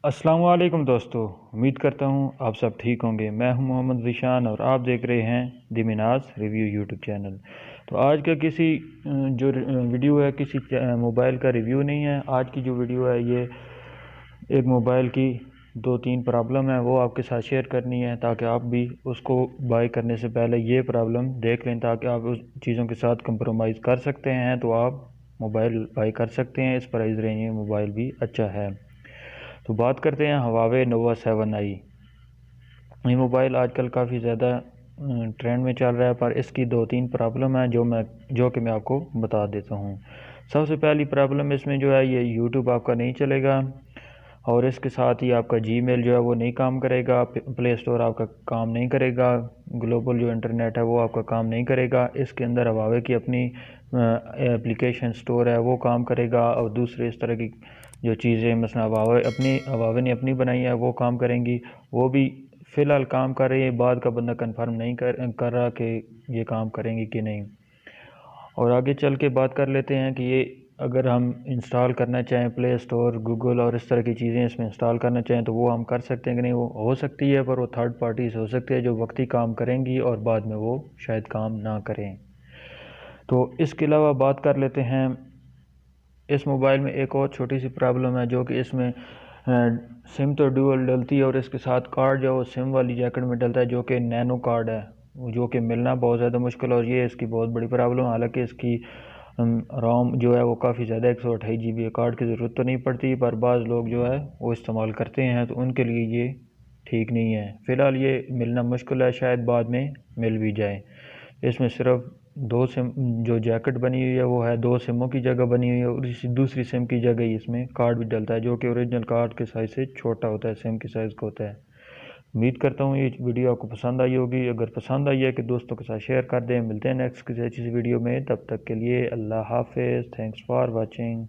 अस्सलाम वालेकुम दोस्तों। उम्मीद करता हूँ आप सब ठीक होंगे। मैं हूँ मोहम्मद ज़ीशान और आप देख रहे हैं the Minaj review YouTube channel. तो आज का किसी वीडियो है किसी मोबाइल का रिव्यू नहीं है। आज की जो वीडियो है ये एक मोबाइल की दो तीन प्रॉब्लम है वो आपके साथ शेयर करनी है, ताकि आप भी उसको बाय करने से पहले ये प्रॉब्लम देख लें, ताकि आप उस चीज़ों के साथ कंप्रोमाइज़ कर सकते हैं तो आप मोबाइल बाय कर सकते हैं। इस प्राइस रेंज में मोबाइल भी अच्छा है। तो बात करते हैं हवावे नोवा 7i। ये मोबाइल आजकल काफ़ी ज़्यादा ट्रेंड में चल रहा है, पर इसकी दो तीन प्रॉब्लम है जो कि मैं आपको बता देता हूँ। सबसे पहली प्रॉब्लम इसमें जो है ये यूट्यूब आपका नहीं चलेगा, और इसके साथ ही आपका जीमेल जो है वो नहीं काम करेगा, प्ले स्टोर आपका काम नहीं करेगा, ग्लोबल जो इंटरनेट है वो आपका काम नहीं करेगा। इसके अंदर हवावे की अपनी एप्लीकेशन स्टोर है वो काम करेगा, और दूसरे इस तरह की जो चीज़ें मसलन हवावे ने अपनी बनाई है वो काम करेंगी। वो भी फ़िलहाल काम कर रही है, बाद का बंदा कंफर्म नहीं कर रहा कि ये काम करेंगी कि नहीं। और आगे चल के बात कर लेते हैं कि ये अगर हम इंस्टॉल करना चाहें, प्ले स्टोर गूगल और इस तरह की चीज़ें इसमें इंस्टॉल करना चाहें तो वो हम कर सकते हैं कि नहीं। वो हो सकती है, पर वो थर्ड पार्टीज हो सकती है जो वक्ती काम करेंगी और बाद में वो शायद काम ना करें। तो इसके अलावा बात कर लेते हैं, इस मोबाइल में एक और छोटी सी प्रॉब्लम है, जो कि इसमें सिम तो ड्यूअल डलती है और इसके साथ कार्ड जो सिम वाली जैकेट में डलता है, जो कि नैनो कार्ड है, जो कि मिलना बहुत ज़्यादा मुश्किल है, और ये इसकी बहुत बड़ी प्रॉब्लम है। हालांकि इसकी रोम जो है वो काफ़ी ज़्यादा 128 GB है, कार्ड की ज़रूरत तो नहीं पड़ती, पर बाज़ लोग जो है वो इस्तेमाल करते हैं तो उनके लिए ये ठीक नहीं है। फ़िलहाल ये मिलना मुश्किल है, शायद बाद में मिल भी जाए। इसमें सिर्फ दो सिम जो जैकेट बनी हुई है वो है दो सिमों की जगह बनी हुई है, और इसी दूसरी सिम की जगह ही इसमें कार्ड भी डलता है, जो कि ओरिजिनल कार्ड के साइज़ से छोटा होता है, सिम के साइज़ का होता है। उम्मीद करता हूँ ये वीडियो आपको पसंद आई होगी। अगर पसंद आई है कि दोस्तों के साथ शेयर कर दें। मिलते हैं नेक्स्ट किसी अच्छी सी वीडियो में, तब तक के लिए अल्लाह हाफिज़। Thanks for watching.